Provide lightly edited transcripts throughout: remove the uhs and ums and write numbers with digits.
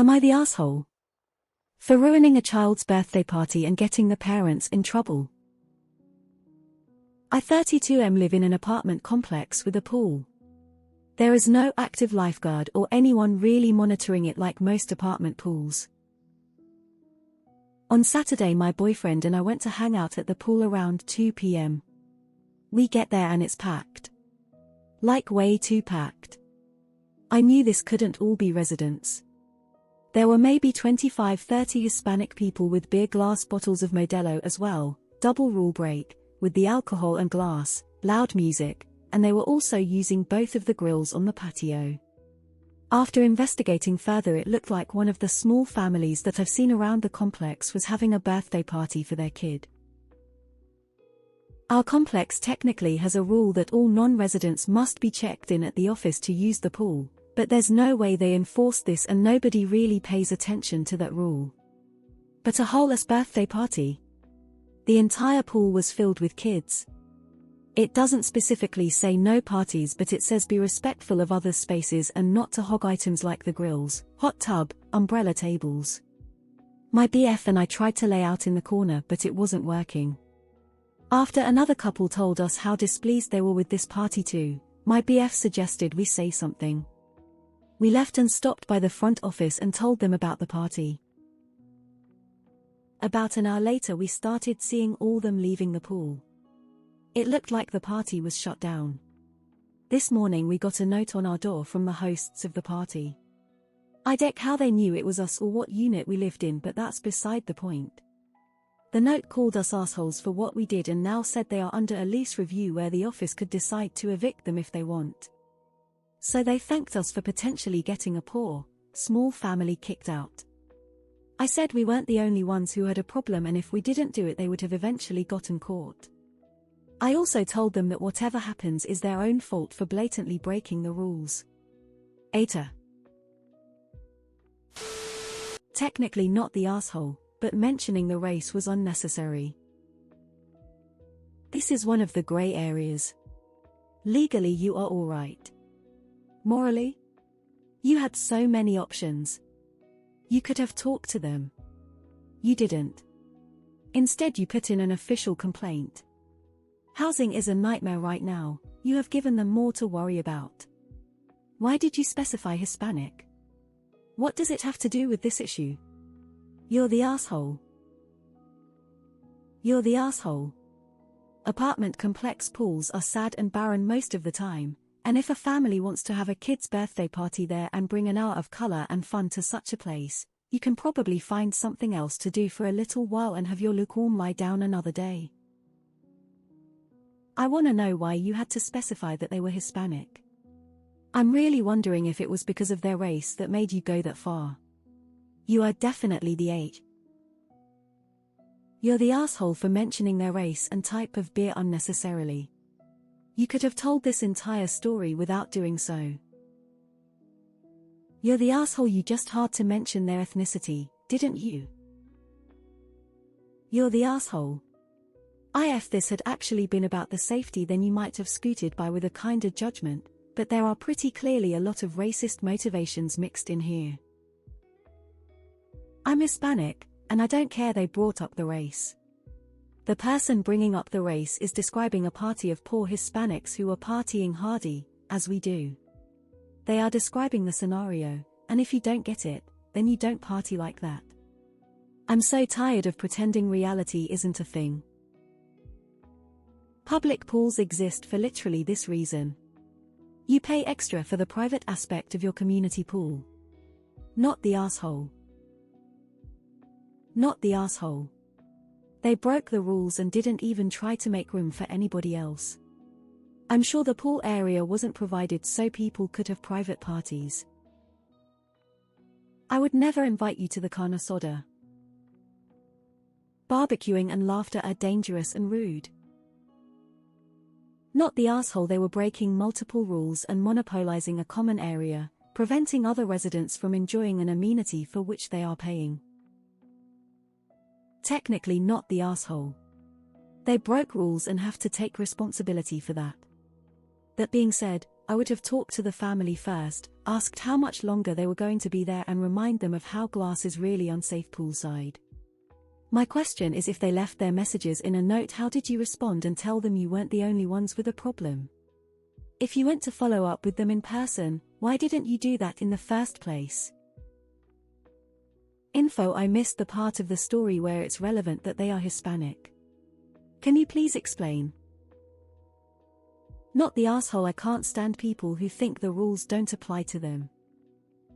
Am I the asshole for ruining a child's birthday party and getting the parents in trouble? I 32M live in an apartment complex with a pool. There is no active lifeguard or anyone really monitoring it like most apartment pools. On Saturday my boyfriend and I went to hang out at the pool around 2 p.m. We get there and it's packed. Like way too packed. I knew this couldn't all be residents. There were maybe 25-30 Hispanic people with beer glass bottles of Modelo as well, double rule break, with the alcohol and glass, loud music, and they were also using both of the grills on the patio. After investigating further, it looked like one of the small families that I've seen around the complex was having a birthday party for their kid. Our complex technically has a rule that all non-residents must be checked in at the office to use the pool, but there's no way they enforce this and nobody really pays attention to that rule. But a whole-ass birthday party? The entire pool was filled with kids. It doesn't specifically say no parties, but it says be respectful of others' spaces and not to hog items like the grills, hot tub, umbrella tables. My BF and I tried to lay out in the corner but it wasn't working. After another couple told us how displeased they were with this party too, my BF suggested we say something. We left and stopped by the front office and told them about the party. About an hour later we started seeing all them leaving the pool. It looked like the party was shut down. This morning we got a note on our door from the hosts of the party. I doubt how they knew it was us or what unit we lived in, but that's beside the point. The note called us assholes for what we did and now said they are under a lease review where the office could decide to evict them if they want. So they thanked us for potentially getting a poor, small family kicked out. I said we weren't the only ones who had a problem and if we didn't do it they would have eventually gotten caught. I also told them that whatever happens is their own fault for blatantly breaking the rules. AITA. Technically not the asshole, but mentioning the race was unnecessary. This is one of the grey areas. Legally you are alright. Morally? You had so many options. You could have talked to them. You didn't. Instead you put in an official complaint. Housing is a nightmare right now, you have given them more to worry about. Why did you specify Hispanic? What does it have to do with this issue? You're the asshole. You're the asshole. Apartment complex pools are sad and barren most of the time, and if a family wants to have a kid's birthday party there and bring an hour of color and fun to such a place, you can probably find something else to do for a little while and have your lukewarm lie down another day. I want to know why you had to specify that they were Hispanic. I'm really wondering if it was because of their race that made you go that far. You are definitely the H. You're the asshole for mentioning their race and type of beer unnecessarily. You could have told this entire story without doing so. You're the asshole, you just had to mention their ethnicity, didn't you? You're the asshole. If this had actually been about the safety then you might have scooted by with a kinder judgment, but there are pretty clearly a lot of racist motivations mixed in here. I'm Hispanic, and I don't care they brought up the race. The person bringing up the race is describing a party of poor Hispanics who are partying hardy, as we do. They are describing the scenario, and if you don't get it, then you don't party like that. I'm so tired of pretending reality isn't a thing. Public pools exist for literally this reason. You pay extra for the private aspect of your community pool. Not the asshole. Not the asshole. They broke the rules and didn't even try to make room for anybody else. I'm sure the pool area wasn't provided so people could have private parties. I would never invite you to the carne asada. Barbecuing and laughter are dangerous and rude. Not the asshole, they were breaking multiple rules and monopolizing a common area, preventing other residents from enjoying an amenity for which they are paying. Technically not the asshole. They broke rules and have to take responsibility for that. That being said, I would have talked to the family first, asked how much longer they were going to be there and remind them of how glass is really unsafe poolside. My question is, if they left their messages in a note, how did you respond and tell them you weren't the only ones with a problem? If you went to follow up with them in person, why didn't you do that in the first place? Info: I missed the part of the story where it's relevant that they are Hispanic. Can you please explain? Not the asshole. I can't stand people who think the rules don't apply to them.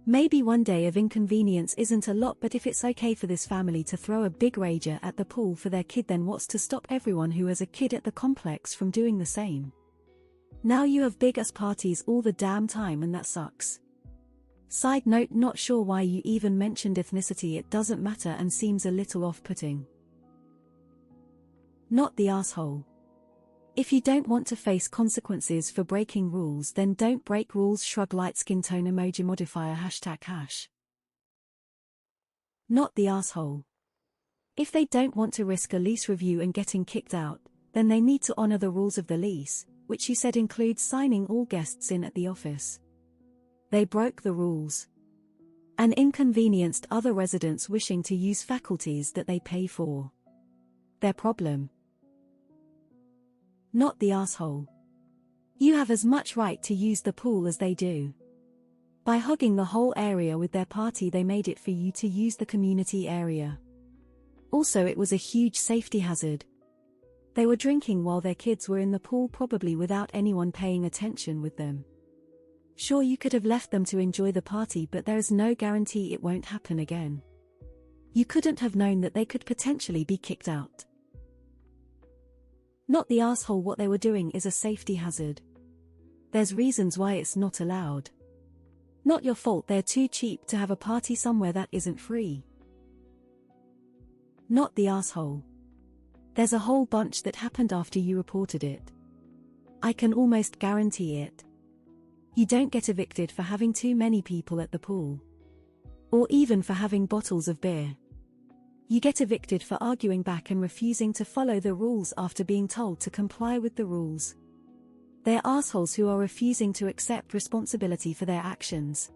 Maybe one day of inconvenience isn't a lot, but if it's okay for this family to throw a big rager at the pool for their kid, then what's to stop everyone who has a kid at the complex from doing the same? Now you have big ass parties all the damn time, and that sucks. Side note: not sure why you even mentioned ethnicity. It doesn't matter and seems a little off-putting. Not the asshole. If you don't want to face consequences for breaking rules, then don't break rules. Shrug. Light skin tone emoji modifier ##. Not the asshole. If they don't want to risk a lease review and getting kicked out, then they need to honor the rules of the lease, which you said includes signing all guests in at the office. They broke the rules and inconvenienced other residents wishing to use faculties that they pay for. Their problem. Not the asshole. You have as much right to use the pool as they do. By hogging the whole area with their party, they made it for you to use the community area. Also, it was a huge safety hazard. They were drinking while their kids were in the pool, probably without anyone paying attention with them. Sure, you could have left them to enjoy the party, but there is no guarantee it won't happen again. You couldn't have known that they could potentially be kicked out. Not the asshole. What they were doing is a safety hazard. There's reasons why it's not allowed. Not your fault. They're too cheap to have a party somewhere that isn't free. Not the asshole. There's a whole bunch that happened after you reported it. I can almost guarantee it. You don't get evicted for having too many people at the pool. Or even for having bottles of beer. You get evicted for arguing back and refusing to follow the rules after being told to comply with the rules. They're assholes who are refusing to accept responsibility for their actions.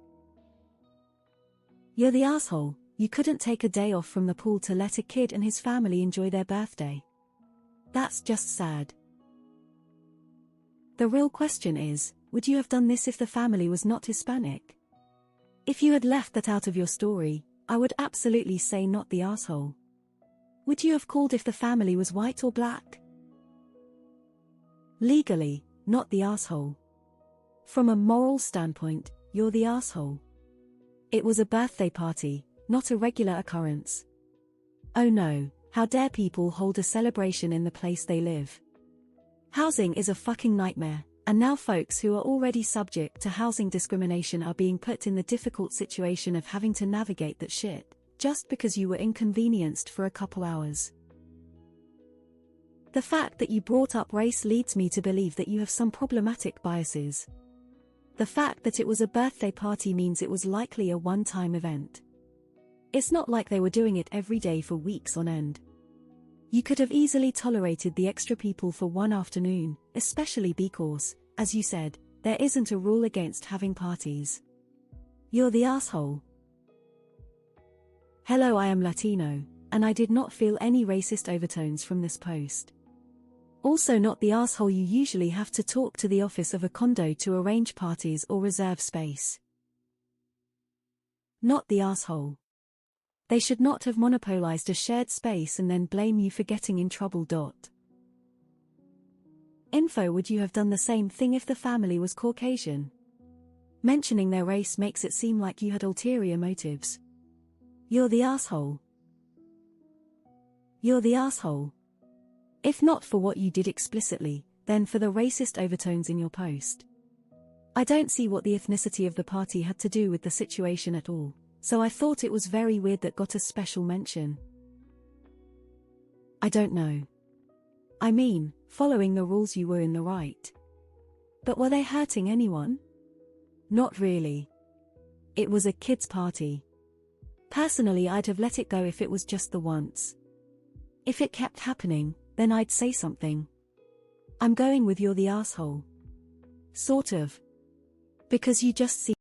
You're the asshole. You couldn't take a day off from the pool to let a kid and his family enjoy their birthday. That's just sad. The real question is, would you have done this if the family was not Hispanic? If you had left that out of your story, I would absolutely say not the asshole. Would you have called if the family was white or black? Legally, not the asshole. From a moral standpoint, you're the asshole. It was a birthday party, not a regular occurrence. Oh no, how dare people hold a celebration in the place they live? Housing is a fucking nightmare, and now folks who are already subject to housing discrimination are being put in the difficult situation of having to navigate that shit, just because you were inconvenienced for a couple hours. The fact that you brought up race leads me to believe that you have some problematic biases. The fact that it was a birthday party means it was likely a one-time event. It's not like they were doing it every day for weeks on end. You could have easily tolerated the extra people for one afternoon, especially because, as you said, there isn't a rule against having parties. You're the asshole. Hello, I am Latino, and I did not feel any racist overtones from this post. Also, not the asshole. You usually have to talk to the office of a condo to arrange parties or reserve space. Not the asshole. They should not have monopolized a shared space and then blame you for getting in trouble. Info: would you have done the same thing if the family was Caucasian? Mentioning their race makes it seem like you had ulterior motives. You're the asshole. You're the asshole. If not for what you did explicitly, then for the racist overtones in your post. I don't see what the ethnicity of the party had to do with the situation at all, so I thought it was very weird that got a special mention. I don't know. I mean, following the rules you were in the right. But were they hurting anyone? Not really. It was a kid's party. Personally, I'd have let it go if it was just the once. If it kept happening, then I'd say something. I'm going with you're the asshole. Sort of. Because you just see